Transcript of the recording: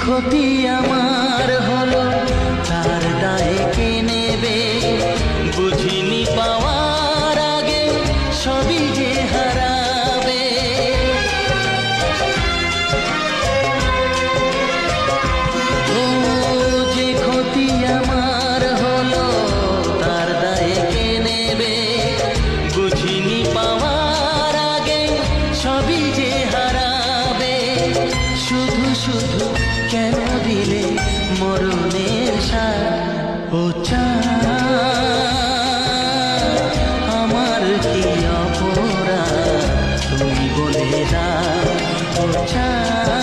ক্ষতি আমার হলো তার দায়ে কে নেবে? বুঝিনি পাওয়ার আগে সবই যে হারাবে। ও যে ক্ষতি আমার হলো তার দায়ে কে নেবে? বুঝিনি পাওয়ার আগে সবই যে হারাবে। শুধু শুধু কেন দিলে মরণের সাথ? ও চাঁদ, আমার কি অপরাধ তুমি বলে দাও। ও চাঁদ,